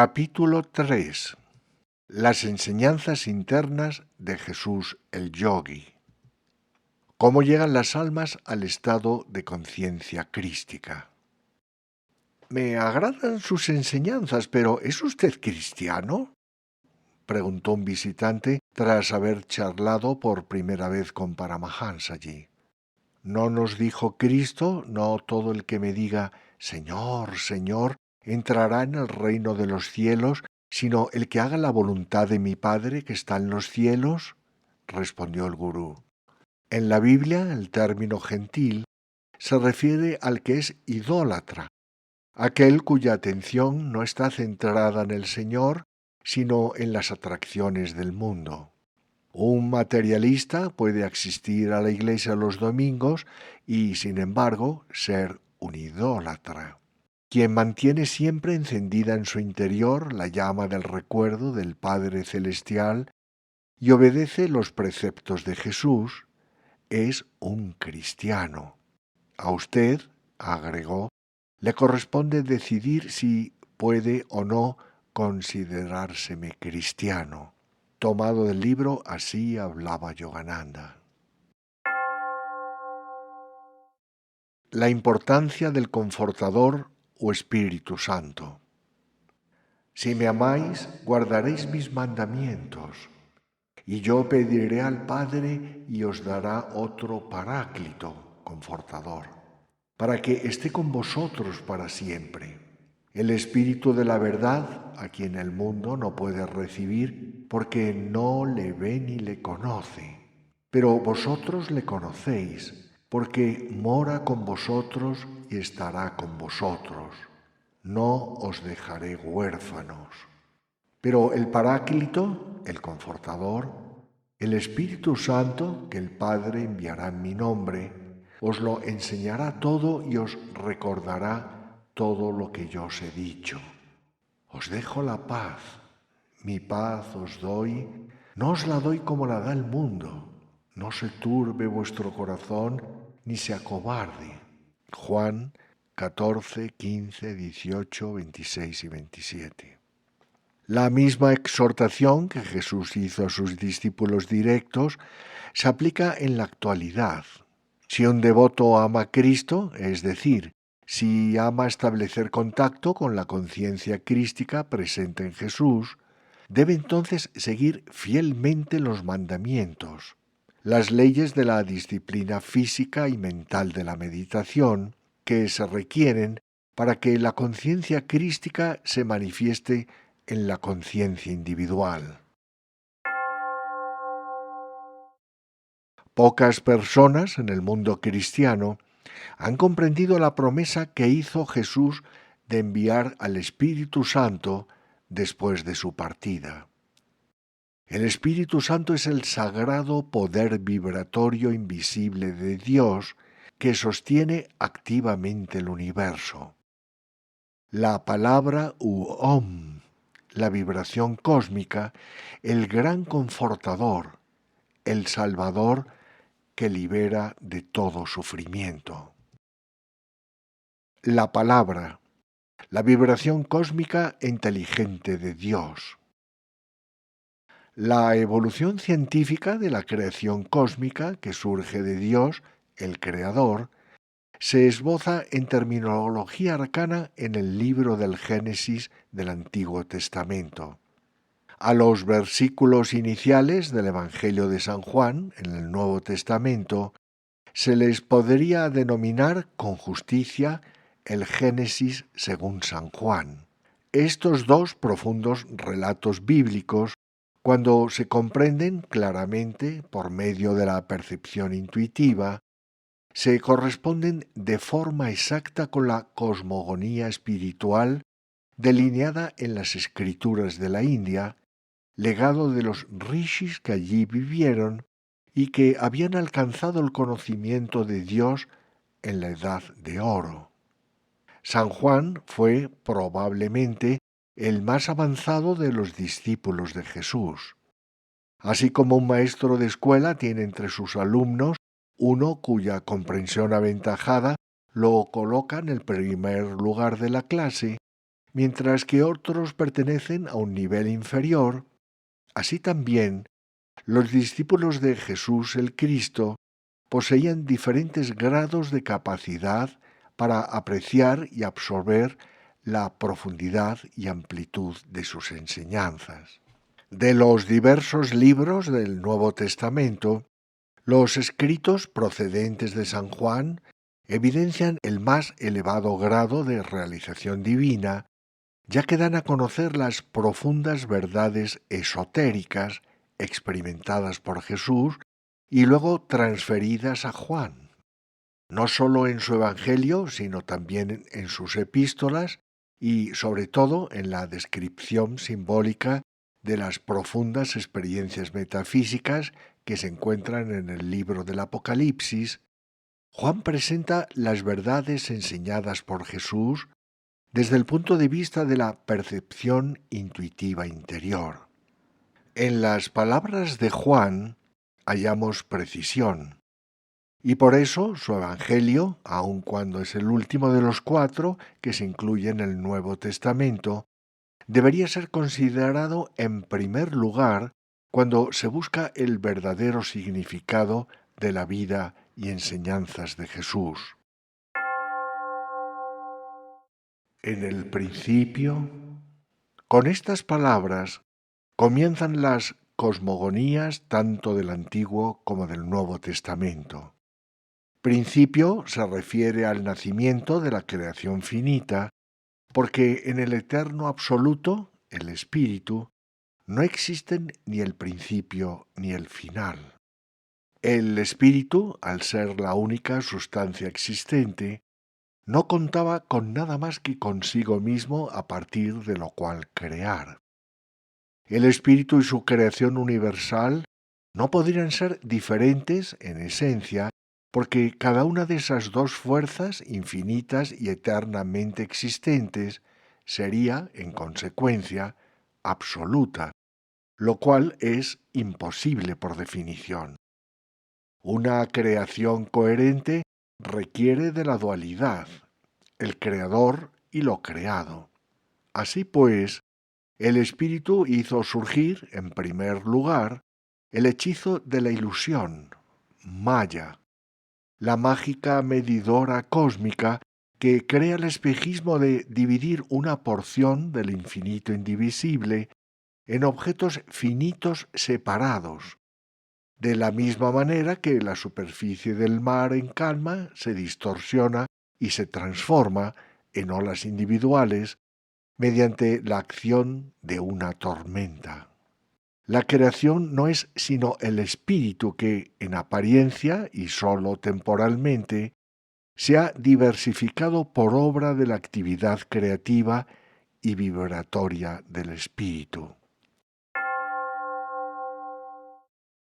Capítulo 3. Las enseñanzas internas de Jesús el Yogi. ¿Cómo llegan las almas al estado de conciencia crística? Me agradan sus enseñanzas, pero ¿es usted cristiano?, preguntó un visitante tras haber charlado por primera vez con Paramahansa allí. ¿No nos dijo Cristo, no todo el que me diga, Señor, Señor, entrará en el reino de los cielos, sino el que haga la voluntad de mi Padre que está en los cielos? Respondió el gurú. En la Biblia, el término gentil se refiere al que es idólatra, aquel cuya atención no está centrada en el Señor, sino en las atracciones del mundo. Un materialista puede asistir a la iglesia los domingos y, sin embargo, ser un idólatra. Quien mantiene siempre encendida en su interior la llama del recuerdo del Padre Celestial y obedece los preceptos de Jesús, es un cristiano. A usted, agregó, le corresponde decidir si puede o no considerárseme cristiano. Tomado del libro Así hablaba Yogananda. La importancia del Confortador o Espíritu Santo. Si me amáis, guardaréis mis mandamientos, y yo pediré al Padre y os dará otro Paráclito, Confortador, para que esté con vosotros para siempre. El Espíritu de la verdad, a quien el mundo no puede recibir porque no le ve ni le conoce. Pero vosotros le conocéis, porque mora con vosotros y estará con vosotros. No os dejaré huérfanos. Pero el Paráclito, el Confortador, el Espíritu Santo, que el Padre enviará en mi nombre, os lo enseñará todo y os recordará todo lo que yo os he dicho. Os dejo la paz, mi paz os doy, no os la doy como la da el mundo. No se turbe vuestro corazón ni se acobarde. Juan 14, 15, 18, 26 y 27. La misma exhortación que Jesús hizo a sus discípulos directos se aplica en la actualidad. Si un devoto ama a Cristo, es decir, si ama establecer contacto con la conciencia crística presente en Jesús, debe entonces seguir fielmente los mandamientos, las leyes de la disciplina física y mental de la meditación que se requieren para que la conciencia crística se manifieste en la conciencia individual. Pocas personas en el mundo cristiano han comprendido la promesa que hizo Jesús de enviar al Espíritu Santo después de su partida. El Espíritu Santo es el sagrado poder vibratorio invisible de Dios que sostiene activamente el universo. La palabra Om, la vibración cósmica, el gran confortador, el Salvador que libera de todo sufrimiento. La palabra, la vibración cósmica e inteligente de Dios. La evolución científica de la creación cósmica que surge de Dios, el Creador, se esboza en terminología arcana en el libro del Génesis del Antiguo Testamento. A los versículos iniciales del Evangelio de San Juan, en el Nuevo Testamento, se les podría denominar con justicia el Génesis según San Juan. Estos dos profundos relatos bíblicos, cuando se comprenden claramente por medio de la percepción intuitiva, se corresponden de forma exacta con la cosmogonía espiritual delineada en las escrituras de la India, legado de los rishis que allí vivieron y que habían alcanzado el conocimiento de Dios en la Edad de Oro. San Juan fue probablemente el más avanzado de los discípulos de Jesús. Así como un maestro de escuela tiene entre sus alumnos uno cuya comprensión aventajada lo coloca en el primer lugar de la clase, mientras que otros pertenecen a un nivel inferior. Así también, los discípulos de Jesús el Cristo poseían diferentes grados de capacidad para apreciar y absorber la profundidad y amplitud de sus enseñanzas. De los diversos libros del Nuevo Testamento, los escritos procedentes de San Juan evidencian el más elevado grado de realización divina, ya que dan a conocer las profundas verdades esotéricas experimentadas por Jesús y luego transferidas a Juan, no solo en su Evangelio, sino también en sus epístolas y sobre todo en la descripción simbólica de las profundas experiencias metafísicas que se encuentran en el libro del Apocalipsis. Juan presenta las verdades enseñadas por Jesús desde el punto de vista de la percepción intuitiva interior. En las palabras de Juan hallamos precisión, y por eso su Evangelio, aun cuando es el último de los 4 que se incluyen en el Nuevo Testamento, debería ser considerado en primer lugar cuando se busca el verdadero significado de la vida y enseñanzas de Jesús. En el principio, con estas palabras comienzan las cosmogonías tanto del Antiguo como del Nuevo Testamento. Principio se refiere al nacimiento de la creación finita, porque en el eterno absoluto, el Espíritu, no existen ni el principio ni el final. El Espíritu, al ser la única sustancia existente, no contaba con nada más que consigo mismo a partir de lo cual crear. El Espíritu y su creación universal no podrían ser diferentes en esencia, porque cada una de esas dos fuerzas infinitas y eternamente existentes sería, en consecuencia, absoluta, lo cual es imposible por definición. Una creación coherente requiere de la dualidad, el creador y lo creado. Así pues, el Espíritu hizo surgir, en primer lugar, el hechizo de la ilusión, Maya, la mágica medidora cósmica que crea el espejismo de dividir una porción del infinito indivisible en objetos finitos separados, de la misma manera que la superficie del mar en calma se distorsiona y se transforma en olas individuales mediante la acción de una tormenta. La creación no es sino el espíritu que, en apariencia y sólo temporalmente, se ha diversificado por obra de la actividad creativa y vibratoria del espíritu.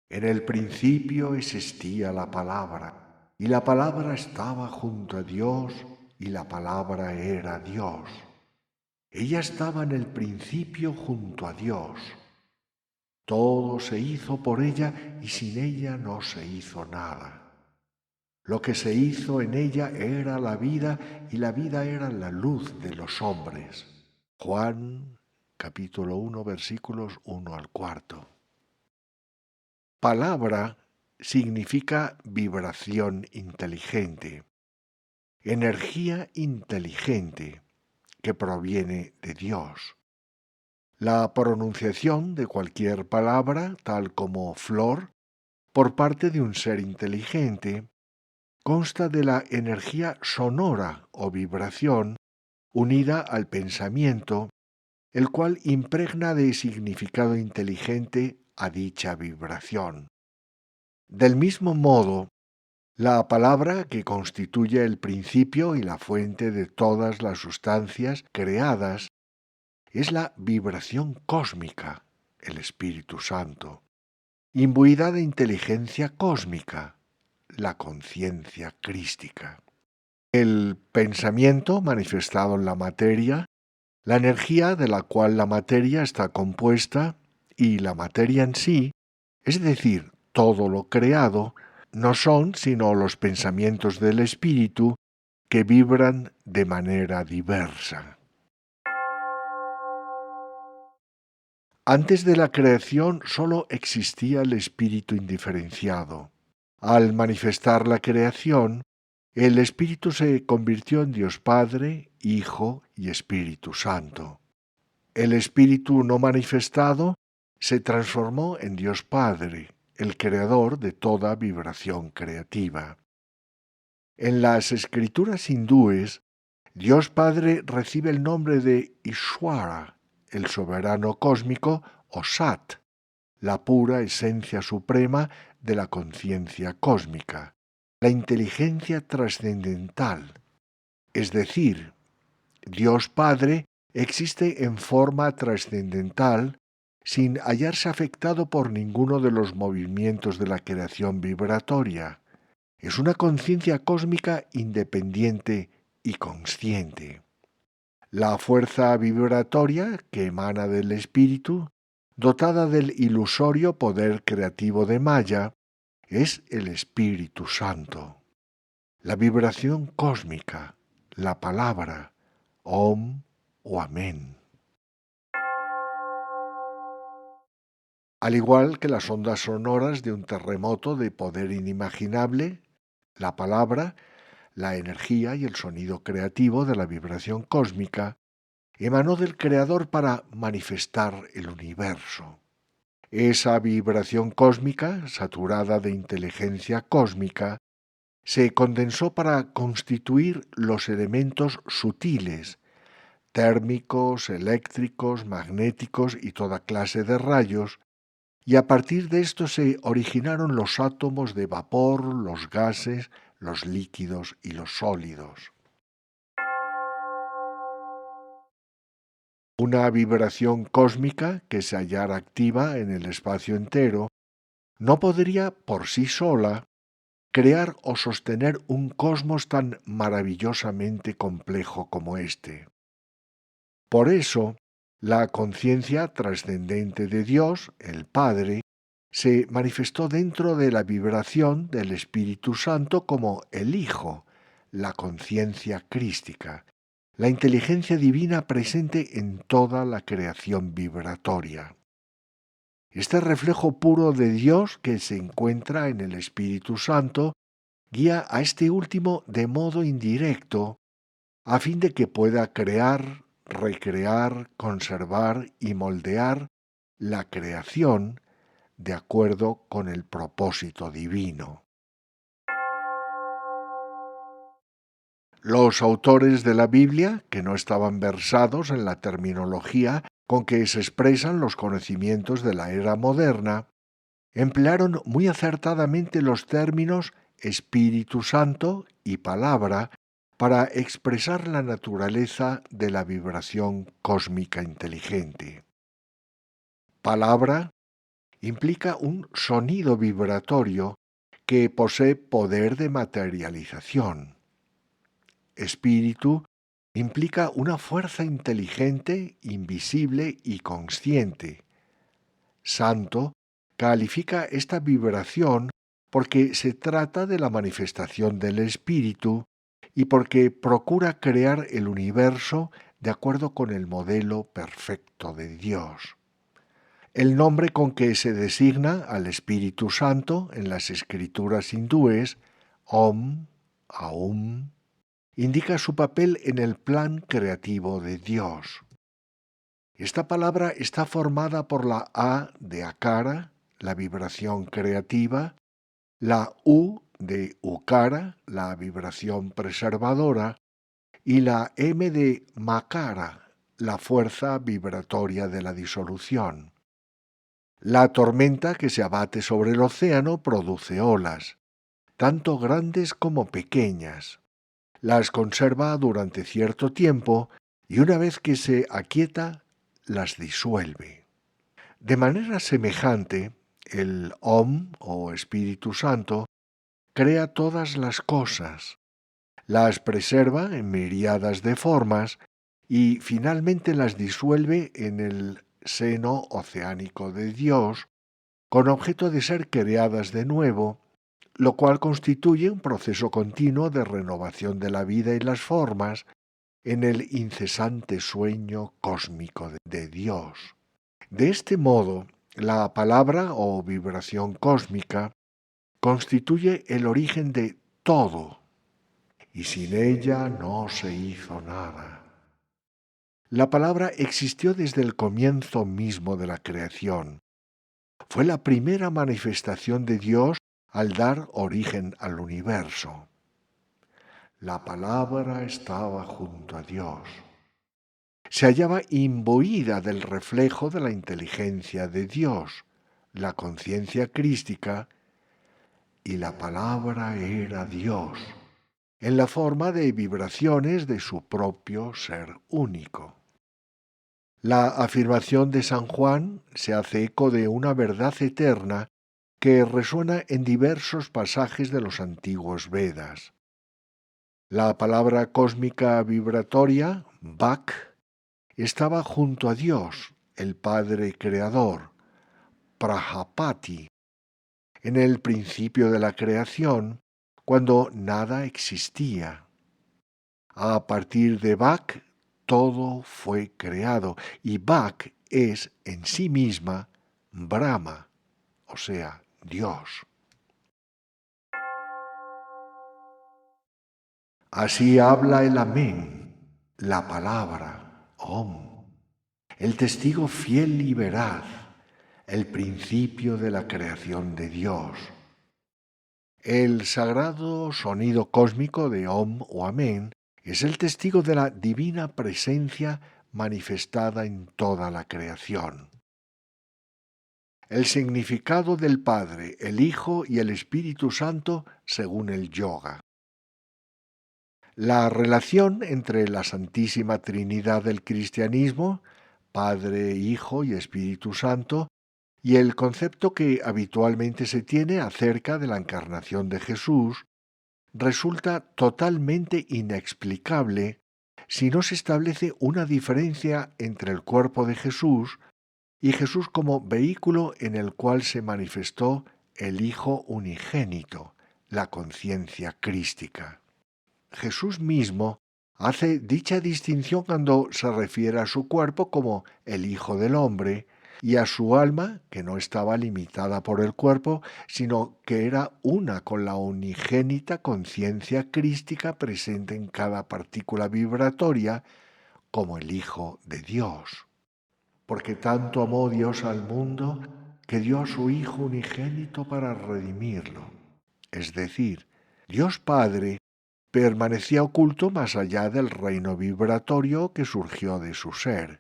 En el principio existía la palabra, y la palabra estaba junto a Dios, y la palabra era Dios. Ella estaba en el principio junto a Dios. Todo se hizo por ella y sin ella no se hizo nada. Lo que se hizo en ella era la vida y la vida era la luz de los hombres. Juan capítulo 1 versículos 1 al 4. Palabra significa vibración inteligente, energía inteligente que proviene de Dios. La pronunciación de cualquier palabra, tal como flor, por parte de un ser inteligente, consta de la energía sonora o vibración unida al pensamiento, el cual impregna de significado inteligente a dicha vibración. Del mismo modo, la palabra que constituye el principio y la fuente de todas las sustancias creadas es la vibración cósmica, el Espíritu Santo, imbuida de inteligencia cósmica, la conciencia crística. El pensamiento manifestado en la materia, la energía de la cual la materia está compuesta y la materia en sí, es decir, todo lo creado, no son sino los pensamientos del Espíritu que vibran de manera diversa. Antes de la creación solo existía el espíritu indiferenciado. Al manifestar la creación, el Espíritu se convirtió en Dios Padre, Hijo y Espíritu Santo. El Espíritu no manifestado se transformó en Dios Padre, el creador de toda vibración creativa. En las escrituras hindúes, Dios Padre recibe el nombre de Ishwara, el soberano cósmico, o Sat, la pura esencia suprema de la conciencia cósmica, la inteligencia trascendental. Es decir, Dios Padre existe en forma trascendental sin hallarse afectado por ninguno de los movimientos de la creación vibratoria. Es una conciencia cósmica independiente y consciente. La fuerza vibratoria que emana del espíritu, dotada del ilusorio poder creativo de Maya, es el Espíritu Santo. La vibración cósmica, la palabra, Om o Amén. Al igual que las ondas sonoras de un terremoto de poder inimaginable, la palabra, la energía y el sonido creativo de la vibración cósmica emanó del Creador para manifestar el universo. Esa vibración cósmica, saturada de inteligencia cósmica, se condensó para constituir los elementos sutiles, térmicos, eléctricos, magnéticos y toda clase de rayos, y a partir de esto se originaron los átomos de vapor, los gases, los líquidos y los sólidos. Una vibración cósmica que se hallara activa en el espacio entero no podría por sí sola crear o sostener un cosmos tan maravillosamente complejo como este. Por eso, la conciencia trascendente de Dios, el Padre, se manifestó dentro de la vibración del Espíritu Santo como el Hijo, la conciencia crística, la inteligencia divina presente en toda la creación vibratoria. Este reflejo puro de Dios que se encuentra en el Espíritu Santo guía a este último de modo indirecto a fin de que pueda crear, recrear, conservar y moldear la creación de acuerdo con el propósito divino. Los autores de la Biblia, que no estaban versados en la terminología con que se expresan los conocimientos de la era moderna, emplearon muy acertadamente los términos Espíritu Santo y Palabra para expresar la naturaleza de la vibración cósmica inteligente. Palabra implica un sonido vibratorio que posee poder de materialización. Espíritu implica una fuerza inteligente, invisible y consciente. Santo califica esta vibración porque se trata de la manifestación del Espíritu y porque procura crear el universo de acuerdo con el modelo perfecto de Dios. El nombre con que se designa al Espíritu Santo en las escrituras hindúes, Om, Aum, indica su papel en el plan creativo de Dios. Esta palabra está formada por la A de Akara, la vibración creativa, la U de Ukara, la vibración preservadora, y la M de Makara, la fuerza vibratoria de la disolución. La tormenta que se abate sobre el océano produce olas, tanto grandes como pequeñas. Las conserva durante cierto tiempo y una vez que se aquieta, las disuelve. De manera semejante, el Om o Espíritu Santo crea todas las cosas, las preserva en miríadas de formas y finalmente las disuelve en el seno oceánico de Dios con objeto de ser creadas de nuevo, lo cual constituye un proceso continuo de renovación de la vida y las formas en el incesante sueño cósmico de Dios. De este modo, la palabra o vibración cósmica constituye el origen de todo, y sin ella no se hizo nada. La palabra existió desde el comienzo mismo de la creación. Fue la primera manifestación de Dios al dar origen al universo. La palabra estaba junto a Dios. Se hallaba imbuida del reflejo de la inteligencia de Dios, la conciencia crística, y la palabra era Dios, en la forma de vibraciones de su propio ser único. La afirmación de San Juan se hace eco de una verdad eterna que resuena en diversos pasajes de los antiguos Vedas. La palabra cósmica vibratoria, Vak, estaba junto a Dios, el Padre Creador, Prajapati, en el principio de la creación, cuando nada existía. A partir de Vak, todo fue creado, y Vak es en sí misma Brahma, o sea, Dios. Así habla el Amén, la palabra, Om, el testigo fiel y veraz, el principio de la creación de Dios. El sagrado sonido cósmico de Om o Amén es el testigo de la divina presencia manifestada en toda la creación. El significado del Padre, el Hijo y el Espíritu Santo según el yoga. La relación entre la Santísima Trinidad del cristianismo, Padre, Hijo y Espíritu Santo, y el concepto que habitualmente se tiene acerca de la encarnación de Jesús, resulta totalmente inexplicable si no se establece una diferencia entre el cuerpo de Jesús y Jesús como vehículo en el cual se manifestó el Hijo unigénito, la conciencia crística. Jesús mismo hace dicha distinción cuando se refiere a su cuerpo como el Hijo del Hombre y a su alma, que no estaba limitada por el cuerpo, sino que era una con la unigénita conciencia crística presente en cada partícula vibratoria, como el Hijo de Dios. Porque tanto amó Dios al mundo que dio a su Hijo unigénito para redimirlo. Es decir, Dios Padre permanecía oculto más allá del reino vibratorio que surgió de su ser,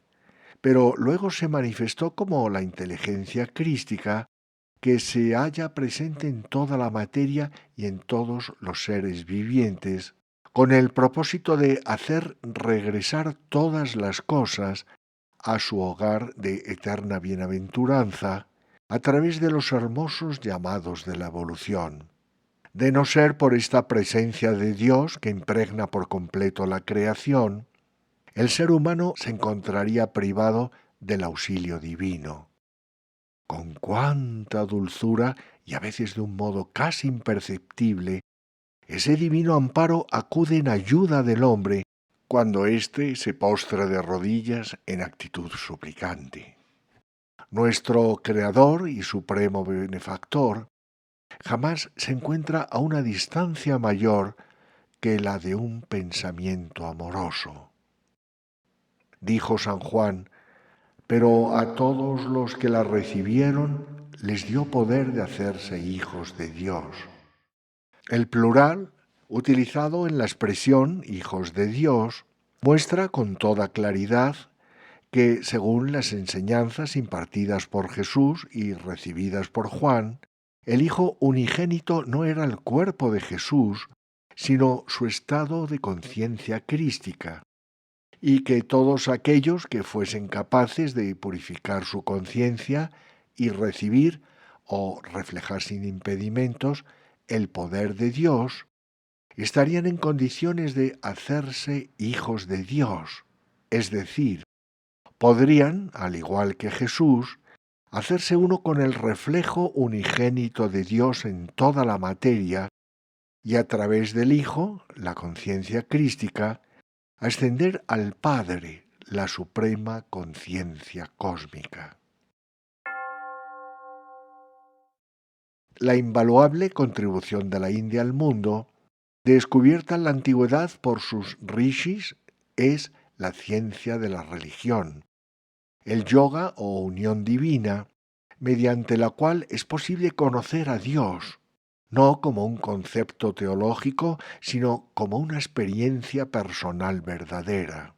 pero luego se manifestó como la inteligencia crística que se halla presente en toda la materia y en todos los seres vivientes, con el propósito de hacer regresar todas las cosas a su hogar de eterna bienaventuranza a través de los hermosos llamados de la evolución. De no ser por esta presencia de Dios que impregna por completo la creación, el ser humano se encontraría privado del auxilio divino. Con cuánta dulzura y a veces de un modo casi imperceptible, ese divino amparo acude en ayuda del hombre cuando éste se postra de rodillas en actitud suplicante. Nuestro Creador y Supremo Benefactor jamás se encuentra a una distancia mayor que la de un pensamiento amoroso. Dijo San Juan: pero a todos los que la recibieron les dio poder de hacerse hijos de Dios. El plural, utilizado en la expresión hijos de Dios, muestra con toda claridad que, según las enseñanzas impartidas por Jesús y recibidas por Juan, el Hijo unigénito no era el cuerpo de Jesús, sino su estado de conciencia crística, y que todos aquellos que fuesen capaces de purificar su conciencia y recibir o reflejar sin impedimentos el poder de Dios, estarían en condiciones de hacerse hijos de Dios, es decir, podrían, al igual que Jesús, hacerse uno con el reflejo unigénito de Dios en toda la materia y a través del Hijo, la conciencia crística, ascender al Padre, la suprema conciencia cósmica. la invaluable contribución de la India al mundo, descubierta en la antigüedad por sus rishis, es la ciencia de la religión, el yoga o unión divina, mediante la cual es posible conocer a Dios, no como un concepto teológico, sino como una experiencia personal verdadera.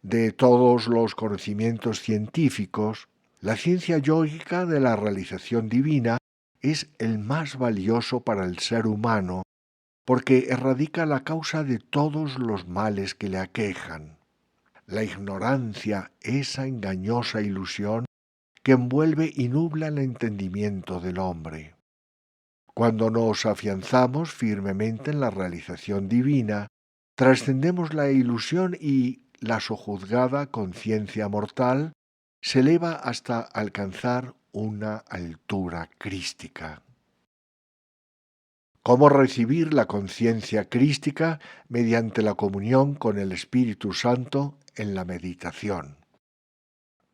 De todos los conocimientos científicos, la ciencia yógica de la realización divina es el más valioso para el ser humano porque erradica la causa de todos los males que le aquejan. La ignorancia, esa engañosa ilusión que envuelve y nubla el entendimiento del hombre. Cuando nos afianzamos firmemente en la realización divina, trascendemos la ilusión y la sojuzgada conciencia mortal se eleva hasta alcanzar una altura crística. ¿Cómo recibir la conciencia crística mediante la comunión con el Espíritu Santo en la meditación?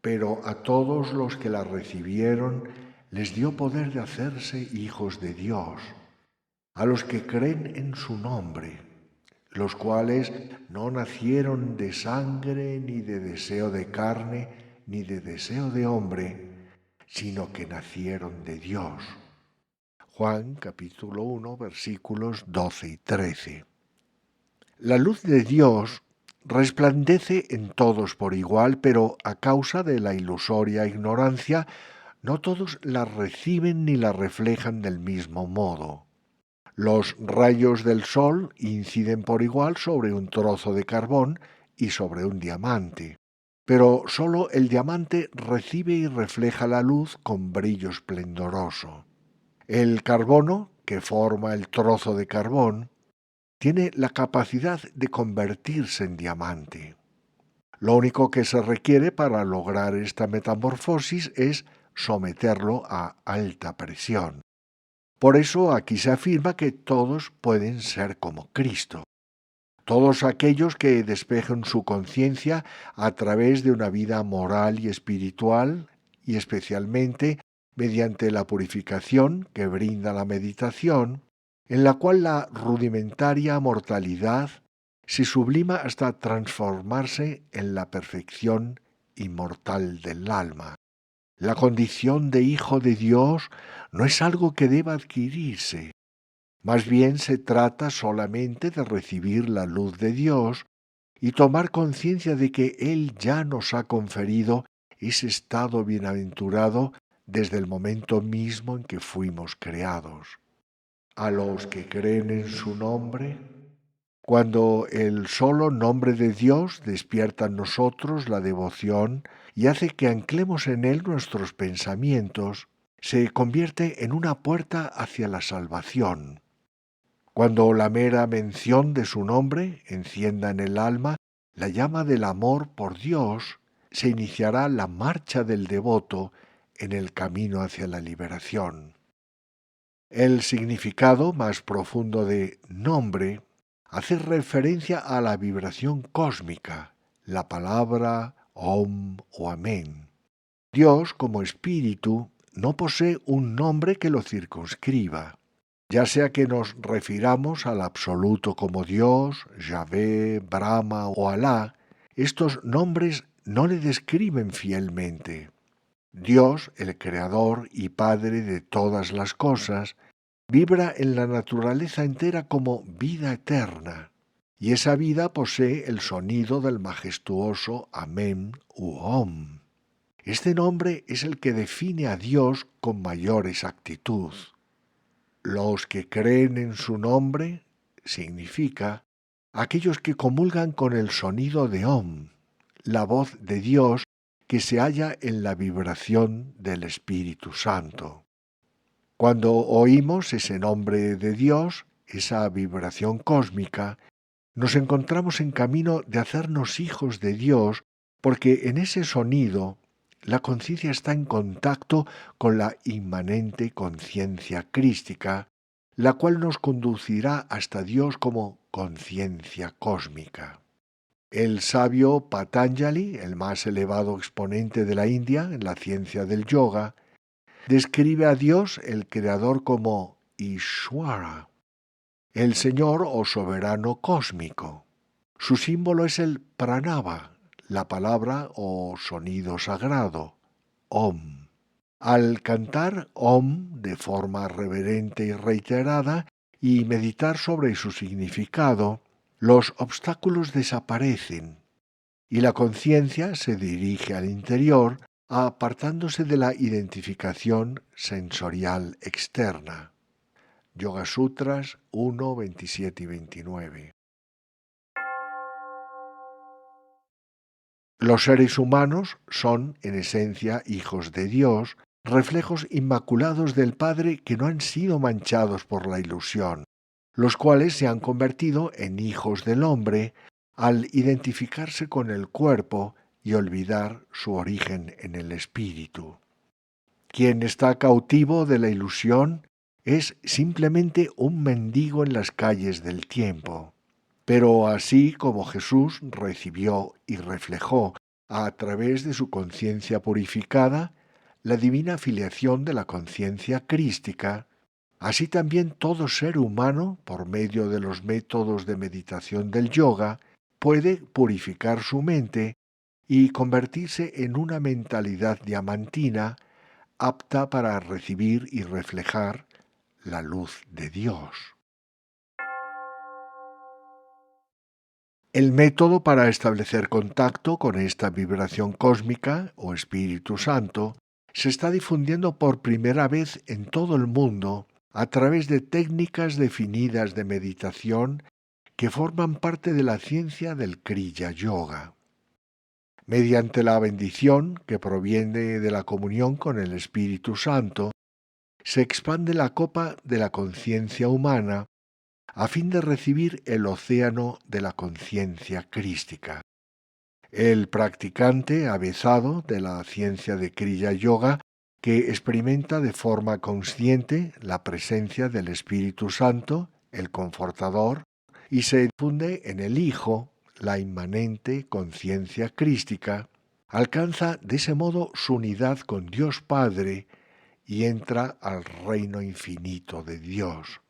Pero a todos los que la recibieron les dio poder de hacerse hijos de Dios, a los que creen en su nombre, los cuales no nacieron de sangre, ni de deseo de carne, ni de deseo de hombre, sino que nacieron de Dios. Juan capítulo 1 versículos 12 y 13. La luz de Dios resplandece en todos por igual, pero a causa de la ilusoria ignorancia, no todos la reciben ni la reflejan del mismo modo. Los rayos del sol inciden por igual sobre un trozo de carbón y sobre un diamante, pero sólo el diamante recibe y refleja la luz con brillo esplendoroso. El carbono, que forma el trozo de carbón, tiene la capacidad de convertirse en diamante. Lo único que se requiere para lograr esta metamorfosis es someterlo a alta presión. Por eso aquí se afirma que todos pueden ser como Cristo. Todos aquellos que despejen su conciencia a través de una vida moral y espiritual, y especialmente mediante la purificación que brinda la meditación, en la cual la rudimentaria mortalidad se sublima hasta transformarse en la perfección inmortal del alma. La condición de hijo de Dios no es algo que deba adquirirse, más bien se trata solamente de recibir la luz de Dios y tomar conciencia de que Él ya nos ha conferido ese estado bienaventurado desde el momento mismo en que fuimos creados. A los que creen en su nombre, cuando el solo nombre de Dios despierta en nosotros la devoción y hace que anclemos en Él nuestros pensamientos, se convierte en una puerta hacia la salvación. Cuando la mera mención de su nombre encienda en el alma la llama del amor por Dios, se iniciará la marcha del devoto en el camino hacia la liberación. El significado más profundo de nombre hace referencia a la vibración cósmica, la palabra Om o Amén. Dios, como espíritu, no posee un nombre que lo circunscriba. Ya sea que nos refiramos al absoluto como Dios, Yahvé, Brahma o Alá, estos nombres no le describen fielmente. Dios, el Creador y Padre de todas las cosas, vibra en la naturaleza entera como vida eterna, y esa vida posee el sonido del majestuoso Amén u Om. Este nombre es el que define a Dios con mayor exactitud. Los que creen en su nombre significa aquellos que comulgan con el sonido de Om, la voz de Dios que se halla en la vibración del Espíritu Santo. Cuando oímos ese nombre de Dios, esa vibración cósmica, nos encontramos en camino de hacernos hijos de Dios, porque en ese sonido la conciencia está en contacto con la inmanente conciencia crística, la cual nos conducirá hasta Dios como conciencia cósmica. El sabio Patanjali, el más elevado exponente de la India en la ciencia del yoga, describe a Dios, el Creador, como Ishwara, el Señor o soberano cósmico. Su símbolo es el pranava, la palabra o sonido sagrado, Om. Al cantar Om de forma reverente y reiterada y meditar sobre su significado, los obstáculos desaparecen y la conciencia se dirige al interior, apartándose de la identificación sensorial externa. Yoga Sutras 1, 27 y 29. Los seres humanos son, en esencia, hijos de Dios, reflejos inmaculados del Padre que no han sido manchados por la ilusión, los cuales se han convertido en hijos del hombre al identificarse con el cuerpo y olvidar su origen en el espíritu. Quien está cautivo de la ilusión es simplemente un mendigo en las calles del tiempo. Pero así como Jesús recibió y reflejó a través de su conciencia purificada la divina filiación de la conciencia crística, así también todo ser humano, por medio de los métodos de meditación del yoga, puede purificar su mente y convertirse en una mentalidad diamantina apta para recibir y reflejar la luz de Dios. El método para establecer contacto con esta vibración cósmica o Espíritu Santo se está difundiendo por primera vez en todo el mundo a través de técnicas definidas de meditación que forman parte de la ciencia del Kriya Yoga. Mediante la bendición que proviene de la comunión con el Espíritu Santo, se expande la copa de la conciencia humana a fin de recibir el océano de la conciencia crística. El practicante avezado de la ciencia de Kriya Yoga, que experimenta de forma consciente la presencia del Espíritu Santo, el Confortador, y se funde en el Hijo, la inmanente conciencia crística, alcanza de ese modo su unidad con Dios Padre y entra al reino infinito de Dios.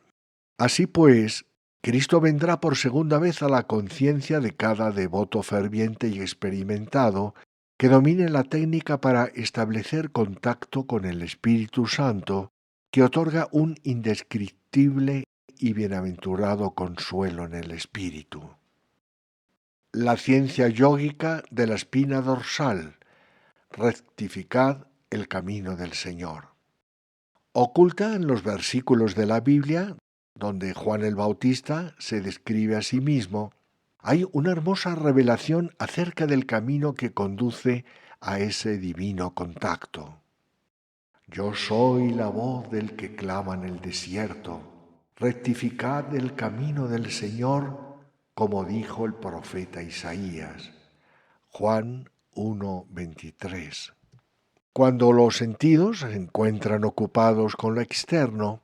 Así pues, Cristo vendrá por segunda vez a la conciencia de cada devoto ferviente y experimentado que domine la técnica para establecer contacto con el Espíritu Santo, que otorga un indescriptible y bienaventurado consuelo en el espíritu. La ciencia yógica de la espina dorsal. Rectificad el camino del Señor. Oculta en los versículos de la Biblia, donde Juan el Bautista se describe a sí mismo, hay una hermosa revelación acerca del camino que conduce a ese divino contacto. Yo soy la voz del que clama en el desierto. Rectificad el camino del Señor, como dijo el profeta Isaías. Juan 1:23. Cuando los sentidos se encuentran ocupados con lo externo,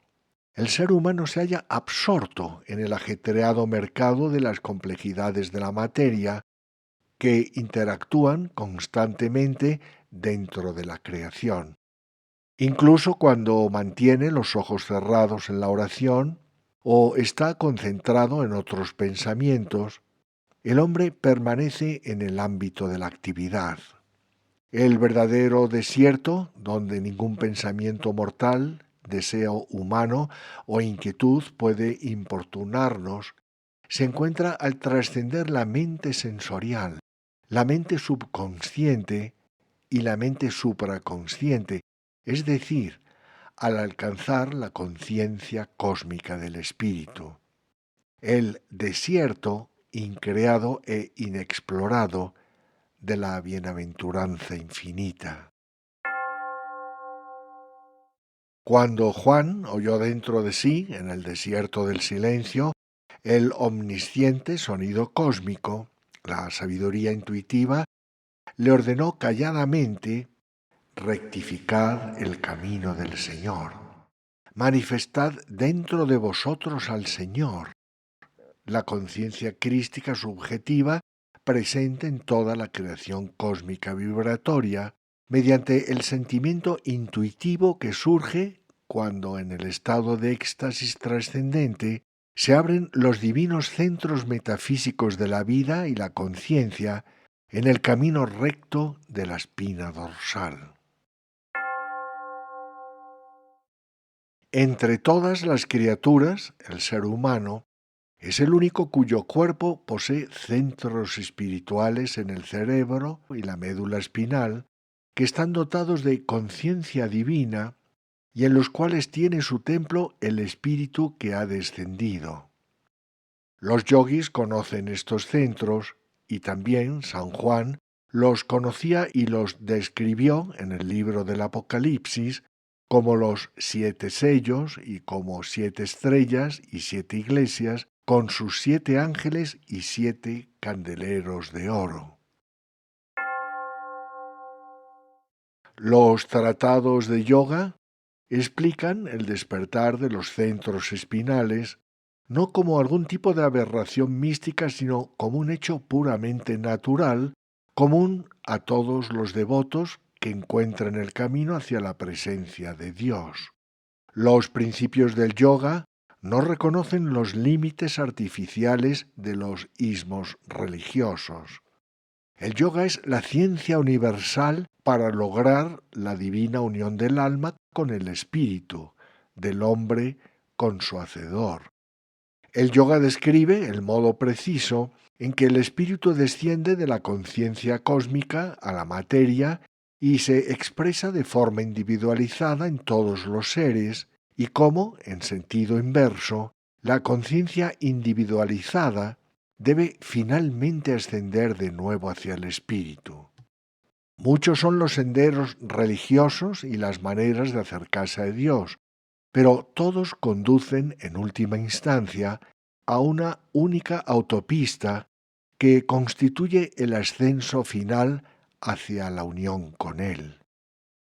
el ser humano se halla absorto en el ajetreado mercado de las complejidades de la materia que interactúan constantemente dentro de la creación. Incluso cuando mantiene los ojos cerrados en la oración o está concentrado en otros pensamientos, el hombre permanece en el ámbito de la actividad. El verdadero desierto, donde ningún pensamiento mortal, deseo humano o inquietud puede importunarnos, se encuentra al trascender la mente sensorial, la mente subconsciente y la mente supraconsciente, es decir, al alcanzar la conciencia cósmica del espíritu. El desierto, increado e inexplorado, de la bienaventuranza infinita. Cuando Juan oyó dentro de sí, en el desierto del silencio, el omnisciente sonido cósmico, la sabiduría intuitiva, le ordenó calladamente: rectificad el camino del Señor. Manifestad dentro de vosotros al Señor. La conciencia crística subjetiva presente en toda la creación cósmica vibratoria mediante el sentimiento intuitivo que surge cuando en el estado de éxtasis trascendente se abren los divinos centros metafísicos de la vida y la conciencia en el camino recto de la espina dorsal. Entre todas las criaturas, el ser humano es el único cuyo cuerpo posee centros espirituales en el cerebro y la médula espinal que están dotados de conciencia divina y en los cuales tiene su templo el espíritu que ha descendido. Los yogis conocen estos centros y también San Juan los conocía y los describió en el libro del Apocalipsis como los 7 sellos y como 7 estrellas y 7 iglesias con sus 7 ángeles y 7 candeleros de oro. Los tratados de yoga explican el despertar de los centros espinales no como algún tipo de aberración mística, sino como un hecho puramente natural, común a todos los devotos que encuentran el camino hacia la presencia de Dios. Los principios del yoga no reconocen los límites artificiales de los ismos religiosos. El yoga es la ciencia universal para lograr la divina unión del alma con el espíritu, del hombre con su hacedor. El yoga describe el modo preciso en que el espíritu desciende de la conciencia cósmica a la materia y se expresa de forma individualizada en todos los seres, y cómo, en sentido inverso, la conciencia individualizada debe finalmente ascender de nuevo hacia el espíritu. Muchos son los senderos religiosos y las maneras de acercarse a Dios, pero todos conducen en última instancia a una única autopista que constituye el ascenso final hacia la unión con Él.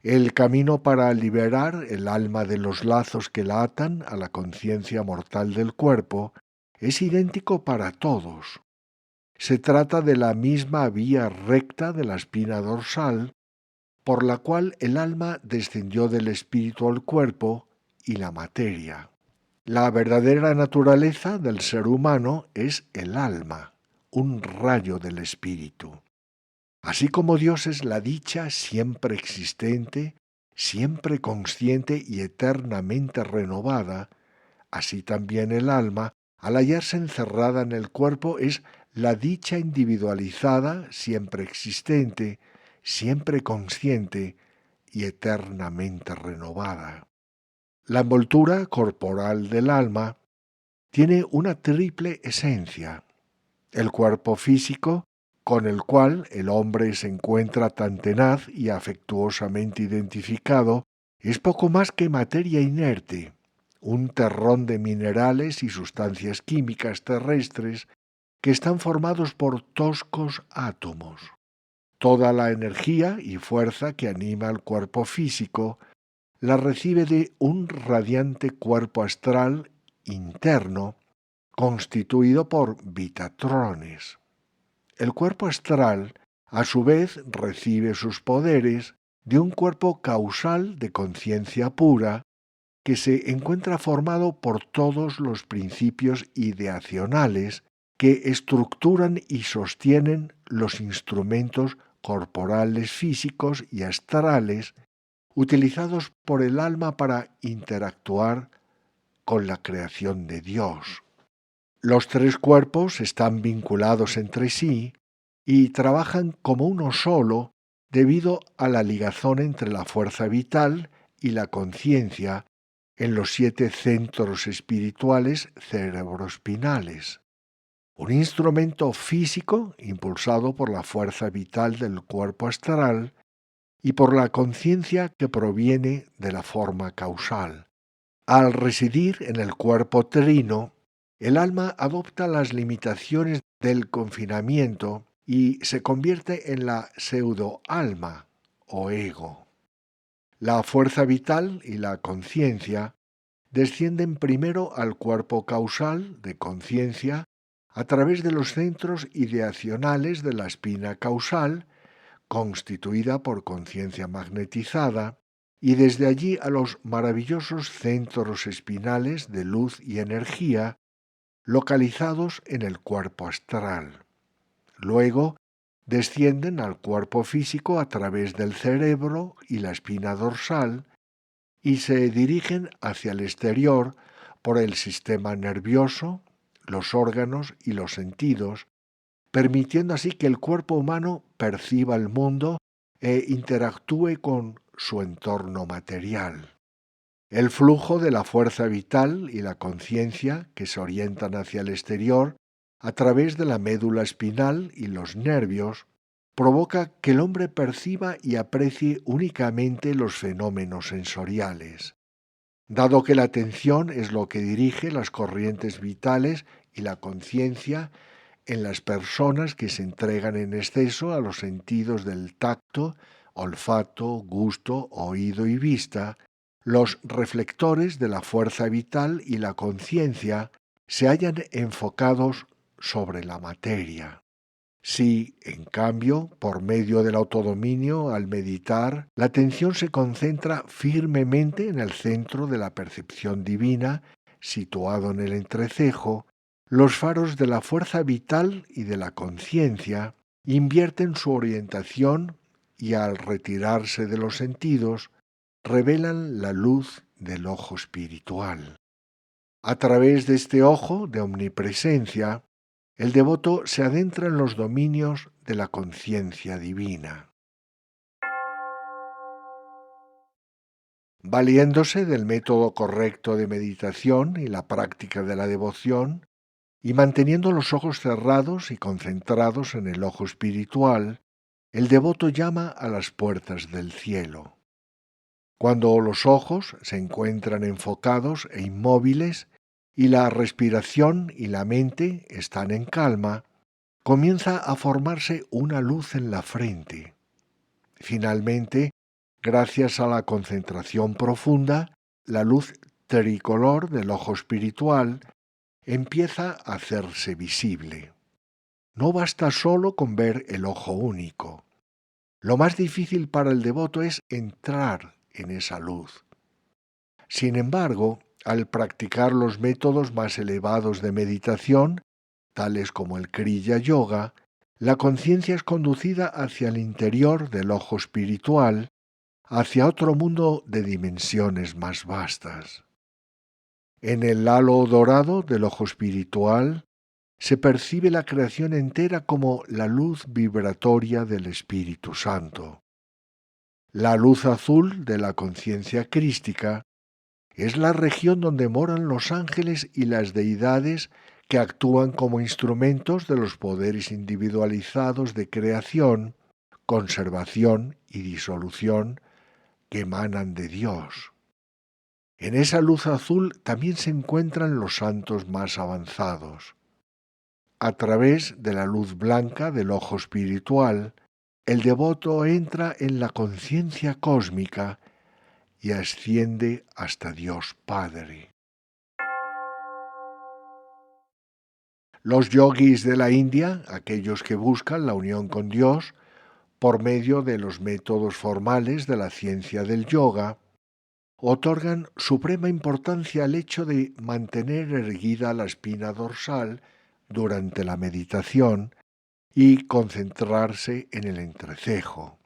El camino para liberar el alma de los lazos que la atan a la conciencia mortal del cuerpo es idéntico para todos. Se trata de la misma vía recta de la espina dorsal, por la cual el alma descendió del espíritu al cuerpo y la materia. La verdadera naturaleza del ser humano es el alma, un rayo del espíritu. Así como Dios es la dicha siempre existente, siempre consciente y eternamente renovada, así también el alma, al hallarse encerrada en el cuerpo, es la dicha individualizada, siempre existente, siempre consciente y eternamente renovada. La envoltura corporal del alma tiene una triple esencia: el cuerpo físico, con el cual el hombre se encuentra tan tenaz y afectuosamente identificado, es poco más que materia inerte, un terrón de minerales y sustancias químicas terrestres que están formados por toscos átomos. Toda la energía y fuerza que anima al cuerpo físico la recibe de un radiante cuerpo astral interno constituido por vitatrones. El cuerpo astral, a su vez, recibe sus poderes de un cuerpo causal de conciencia pura que se encuentra formado por todos los principios ideacionales que estructuran y sostienen los instrumentos corporales físicos y astrales utilizados por el alma para interactuar con la creación de Dios. Los tres cuerpos están vinculados entre sí y trabajan como uno solo debido a la ligazón entre la fuerza vital y la conciencia en los 7 centros espirituales cerebroespinales. Un instrumento físico impulsado por la fuerza vital del cuerpo astral y por la conciencia que proviene de la forma causal. Al residir en el cuerpo trino, el alma adopta las limitaciones del confinamiento y se convierte en la pseudo-alma o ego. La fuerza vital y la conciencia descienden primero al cuerpo causal de conciencia a través de los centros ideacionales de la espina causal, constituida por conciencia magnetizada, y desde allí a los maravillosos centros espinales de luz y energía localizados en el cuerpo astral. Luego descienden al cuerpo físico a través del cerebro y la espina dorsal y se dirigen hacia el exterior por el sistema nervioso, los órganos y los sentidos, permitiendo así que el cuerpo humano perciba el mundo e interactúe con su entorno material. El flujo de la fuerza vital y la conciencia que se orientan hacia el exterior a través de la médula espinal y los nervios provoca que el hombre perciba y aprecie únicamente los fenómenos sensoriales. Dado que la atención es lo que dirige las corrientes vitales y la conciencia en las personas que se entregan en exceso a los sentidos del tacto, olfato, gusto, oído y vista, los reflectores de la fuerza vital y la conciencia se hallan enfocados sobre la materia. Si, en cambio, por medio del autodominio, al meditar, la atención se concentra firmemente en el centro de la percepción divina, situado en el entrecejo, los faros de la fuerza vital y de la conciencia invierten su orientación y al retirarse de los sentidos, revelan la luz del ojo espiritual. A través de este ojo de omnipresencia, el devoto se adentra en los dominios de la conciencia divina. Valiéndose del método correcto de meditación y la práctica de la devoción, y manteniendo los ojos cerrados y concentrados en el ojo espiritual, el devoto llama a las puertas del cielo. Cuando los ojos se encuentran enfocados e inmóviles y la respiración y la mente están en calma, comienza a formarse una luz en la frente. Finalmente, gracias a la concentración profunda, la luz tricolor del ojo espiritual empieza a hacerse visible. No basta solo con ver el ojo único. Lo más difícil para el devoto es entrar en esa luz. Sin embargo, al practicar los métodos más elevados de meditación, tales como el Kriya Yoga, la conciencia es conducida hacia el interior del ojo espiritual, hacia otro mundo de dimensiones más vastas. En el halo dorado del ojo espiritual se percibe la creación entera como la luz vibratoria del Espíritu Santo. La luz azul de la conciencia crística es la región donde moran los ángeles y las deidades que actúan como instrumentos de los poderes individualizados de creación, conservación y disolución que emanan de Dios. En esa luz azul también se encuentran los santos más avanzados. A través de la luz blanca del ojo espiritual, el devoto entra en la conciencia cósmica y asciende hasta Dios Padre. Los yogis de la India, aquellos que buscan la unión con Dios por medio de los métodos formales de la ciencia del yoga, otorgan suprema importancia al hecho de mantener erguida la espina dorsal durante la meditación y concentrarse en el entrecejo.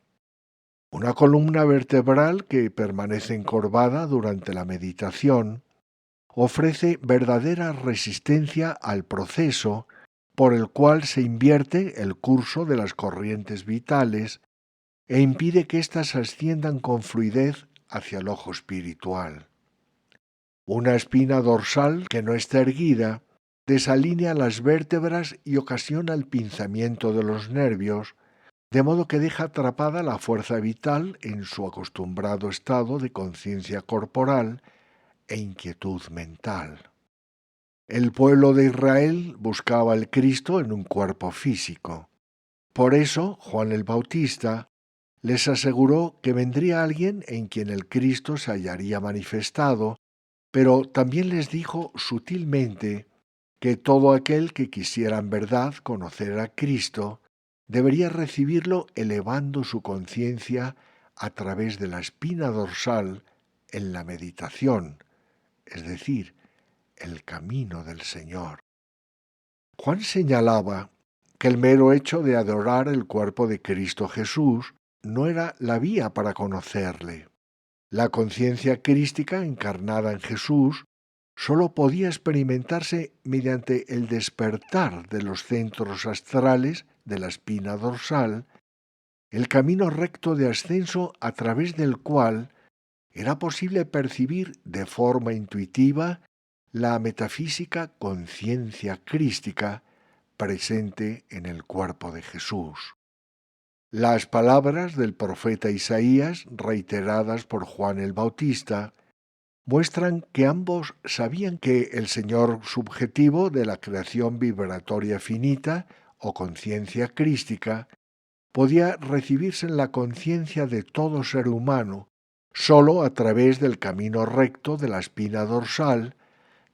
Una columna vertebral que permanece encorvada durante la meditación ofrece verdadera resistencia al proceso por el cual se invierte el curso de las corrientes vitales e impide que éstas asciendan con fluidez hacia el ojo espiritual. Una espina dorsal que no está erguida desalinea las vértebras y ocasiona el pinzamiento de los nervios, de modo que deja atrapada la fuerza vital en su acostumbrado estado de conciencia corporal e inquietud mental. El pueblo de Israel buscaba al Cristo en un cuerpo físico. Por eso, Juan el Bautista les aseguró que vendría alguien en quien el Cristo se hallaría manifestado, pero también les dijo sutilmente que todo aquel que quisiera en verdad conocer a Cristo debería recibirlo elevando su conciencia a través de la espina dorsal en la meditación, es decir, el camino del Señor. Juan señalaba que el mero hecho de adorar el cuerpo de Cristo Jesús no era la vía para conocerle. La conciencia crística encarnada en Jesús sólo podía experimentarse mediante el despertar de los centros astrales de la espina dorsal, el camino recto de ascenso a través del cual era posible percibir de forma intuitiva la metafísica conciencia crística presente en el cuerpo de Jesús. Las palabras del profeta Isaías, reiteradas por Juan el Bautista, muestran que ambos sabían que el Señor subjetivo de la creación vibratoria finita o conciencia crística podía recibirse en la conciencia de todo ser humano sólo a través del camino recto de la espina dorsal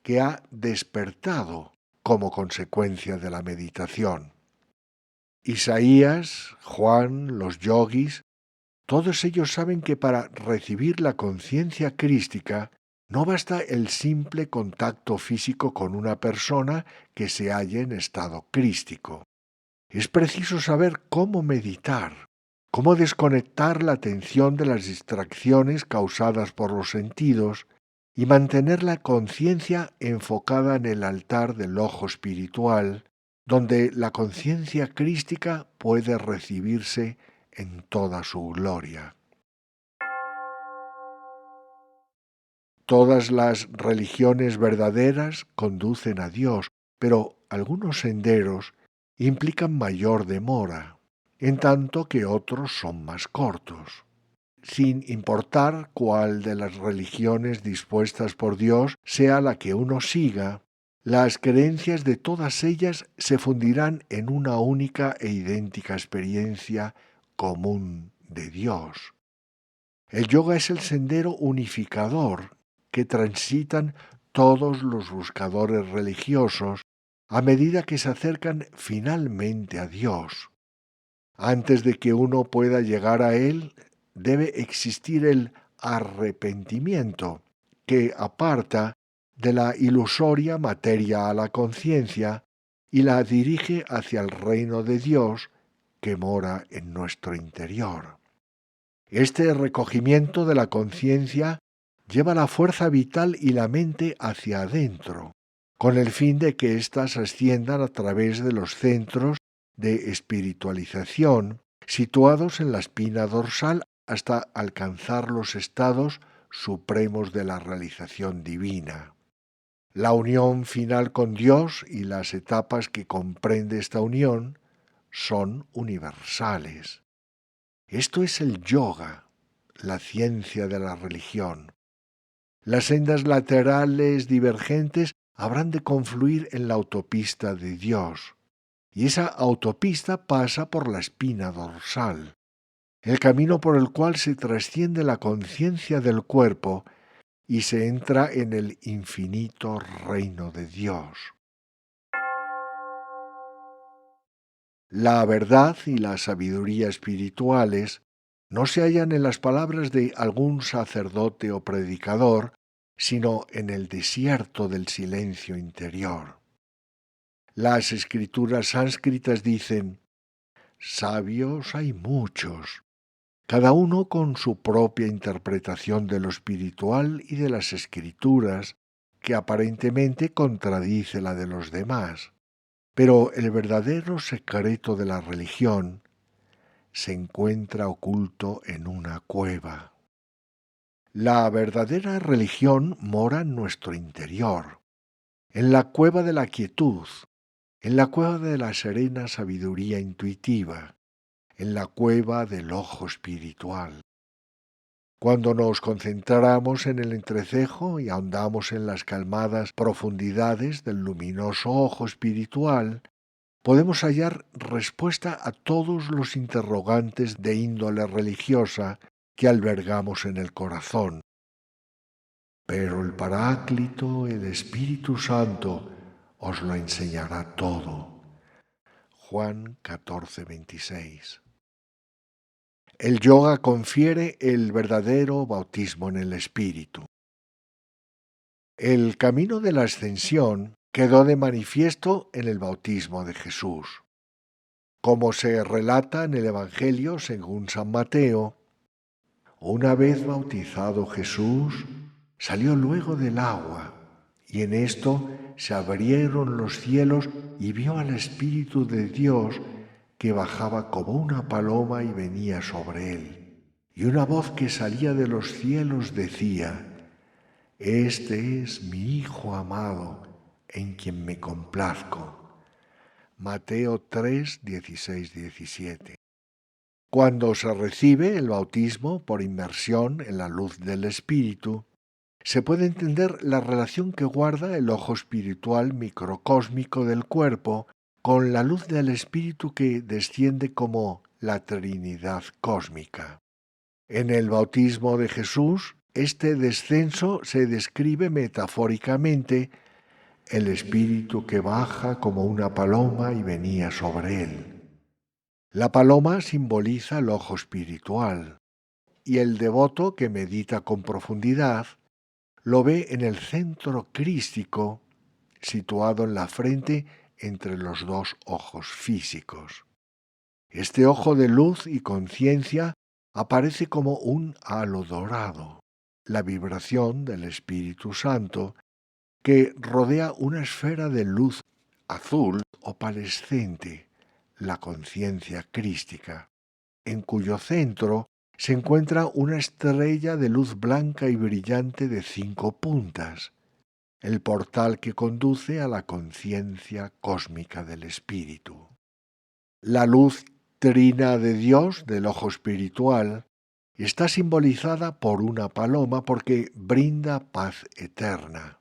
que ha despertado como consecuencia de la meditación. Isaías, Juan, los yogis, todos ellos saben que para recibir la conciencia crística no basta el simple contacto físico con una persona que se halle en estado crístico. Es preciso saber cómo meditar, cómo desconectar la atención de las distracciones causadas por los sentidos y mantener la conciencia enfocada en el altar del ojo espiritual, donde la conciencia crística puede recibirse en toda su gloria. Todas las religiones verdaderas conducen a Dios, pero algunos senderos implican mayor demora, en tanto que otros son más cortos. Sin importar cuál de las religiones dispuestas por Dios sea la que uno siga, las creencias de todas ellas se fundirán en una única e idéntica experiencia común de Dios. El yoga es el sendero unificador que transitan todos los buscadores religiosos a medida que se acercan finalmente a Dios. Antes de que uno pueda llegar a Él, debe existir el arrepentimiento, que aparta de la ilusoria materia a la conciencia y la dirige hacia el reino de Dios que mora en nuestro interior. Este recogimiento de la conciencia lleva la fuerza vital y la mente hacia adentro, con el fin de que éstas asciendan a través de los centros de espiritualización situados en la espina dorsal hasta alcanzar los estados supremos de la realización divina. La unión final con Dios y las etapas que comprende esta unión son universales. Esto es el yoga, la ciencia de la religión. Las sendas laterales divergentes habrán de confluir en la autopista de Dios, y esa autopista pasa por la espina dorsal, el camino por el cual se trasciende la conciencia del cuerpo y se entra en el infinito reino de Dios. La verdad y la sabiduría espirituales no se hallan en las palabras de algún sacerdote o predicador, sino en el desierto del silencio interior. Las escrituras sánscritas dicen: sabios hay muchos, cada uno con su propia interpretación de lo espiritual y de las escrituras, que aparentemente contradice la de los demás. Pero el verdadero secreto de la religión se encuentra oculto en una cueva. La verdadera religión mora en nuestro interior, en la cueva de la quietud, en la cueva de la serena sabiduría intuitiva, en la cueva del ojo espiritual. Cuando nos concentramos en el entrecejo y ahondamos en las calmadas profundidades del luminoso ojo espiritual, podemos hallar respuesta a todos los interrogantes de índole religiosa que albergamos en el corazón. Pero el Paráclito, el Espíritu Santo, os lo enseñará todo. Juan 14:26. El yoga confiere el verdadero bautismo en el Espíritu. El camino de la ascensión quedó de manifiesto en el bautismo de Jesús. Como se relata en el Evangelio según San Mateo, una vez bautizado Jesús, salió luego del agua, y en esto se abrieron los cielos y vio al Espíritu de Dios que bajaba como una paloma y venía sobre él. Y una voz que salía de los cielos decía: Este es mi Hijo amado, en quien me complazco. Mateo 3, 16, 17. Cuando se recibe el bautismo por inmersión en la luz del Espíritu, se puede entender la relación que guarda el ojo espiritual microcósmico del cuerpo con la luz del Espíritu que desciende como la Trinidad cósmica. En el bautismo de Jesús, este descenso se describe metafóricamente: el Espíritu que baja como una paloma y venía sobre él. La paloma simboliza el ojo espiritual, y el devoto que medita con profundidad lo ve en el centro crístico, situado en la frente entre los dos ojos físicos. Este ojo de luz y conciencia aparece como un halo dorado, la vibración del Espíritu Santo, que rodea una esfera de luz azul opalescente, la conciencia crística, en cuyo centro se encuentra una estrella de luz blanca y brillante de 5 puntas, el portal que conduce a la conciencia cósmica del Espíritu. La luz trina de Dios del ojo espiritual está simbolizada por una paloma porque brinda paz eterna.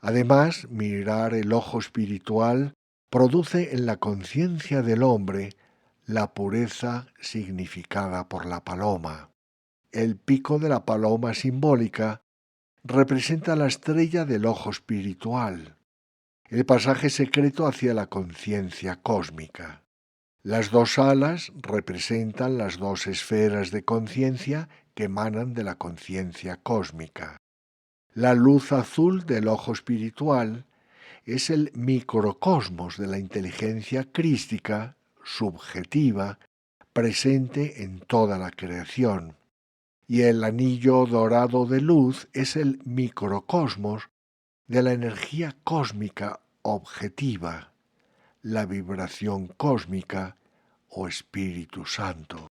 Además, mirar el ojo espiritual produce en la conciencia del hombre la pureza significada por la paloma. El pico de la paloma simbólica representa la estrella del ojo espiritual, el pasaje secreto hacia la conciencia cósmica. Las dos alas representan las dos esferas de conciencia que emanan de la conciencia cósmica. La luz azul del ojo espiritual es el microcosmos de la inteligencia crística, subjetiva, presente en toda la creación, y el anillo dorado de luz es el microcosmos de la energía cósmica objetiva, la vibración cósmica o Espíritu Santo.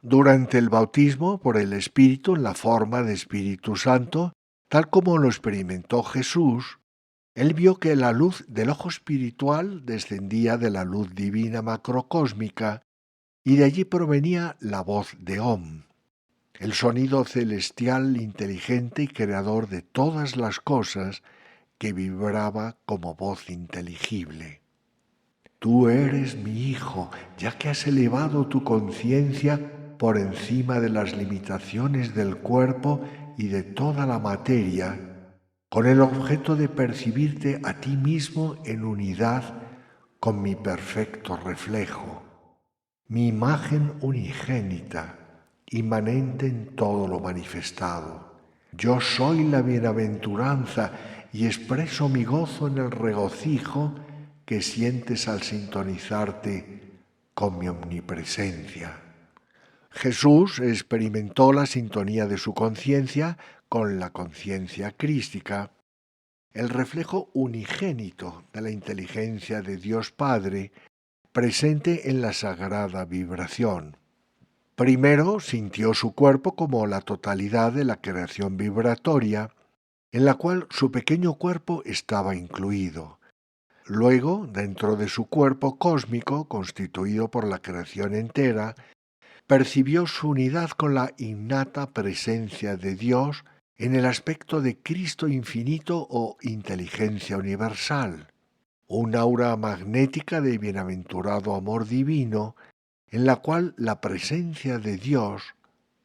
Durante el bautismo por el Espíritu en la forma de Espíritu Santo, tal como lo experimentó Jesús, él vio que la luz del ojo espiritual descendía de la luz divina macrocósmica y de allí provenía la voz de Om, el sonido celestial inteligente y creador de todas las cosas que vibraba como voz inteligible. Tú eres mi Hijo, ya que has elevado tu conciencia por encima de las limitaciones del cuerpo y de toda la materia, con el objeto de percibirte a ti mismo en unidad con mi perfecto reflejo, mi imagen unigénita, inmanente en todo lo manifestado. Yo soy la bienaventuranza y expreso mi gozo en el regocijo que sientes al sintonizarte con mi omnipresencia. Jesús experimentó la sintonía de su conciencia con la conciencia crística, el reflejo unigénito de la inteligencia de Dios Padre presente en la sagrada vibración. Primero sintió su cuerpo como la totalidad de la creación vibratoria, en la cual su pequeño cuerpo estaba incluido. Luego, dentro de su cuerpo cósmico, constituido por la creación entera, percibió su unidad con la innata presencia de Dios en el aspecto de Cristo infinito o inteligencia universal, un aura magnética de bienaventurado amor divino en la cual la presencia de Dios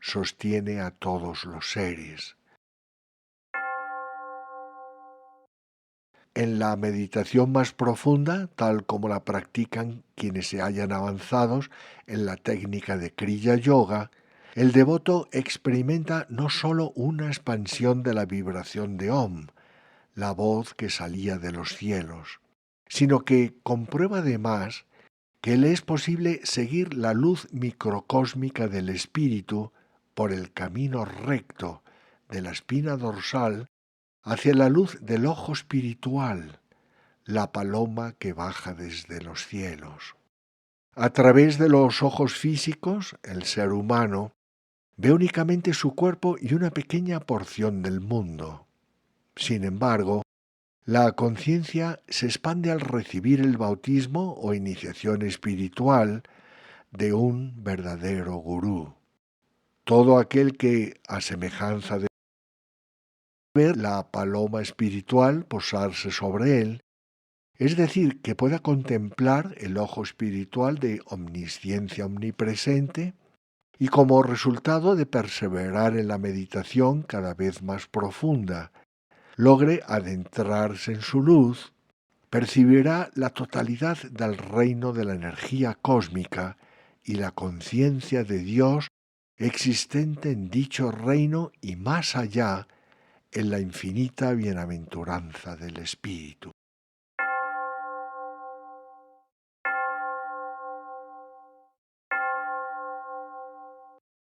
sostiene a todos los seres. En la meditación más profunda, tal como la practican quienes se hallan avanzados en la técnica de Kriya Yoga, el devoto experimenta no sólo una expansión de la vibración de Om, la voz que salía de los cielos, sino que comprueba además que le es posible seguir la luz microcósmica del espíritu por el camino recto de la espina dorsal hacia la luz del ojo espiritual, la paloma que baja desde los cielos. A través de los ojos físicos, el ser humano ve únicamente su cuerpo y una pequeña porción del mundo. Sin embargo, la conciencia se expande al recibir el bautismo o iniciación espiritual de un verdadero gurú. Todo aquel que, a semejanza de ver la paloma espiritual posarse sobre él, es decir, que pueda contemplar el ojo espiritual de omnisciencia omnipresente, y como resultado de perseverar en la meditación cada vez más profunda, logre adentrarse en su luz, percibirá la totalidad del reino de la energía cósmica y la conciencia de Dios existente en dicho reino y más allá en la infinita bienaventuranza del Espíritu.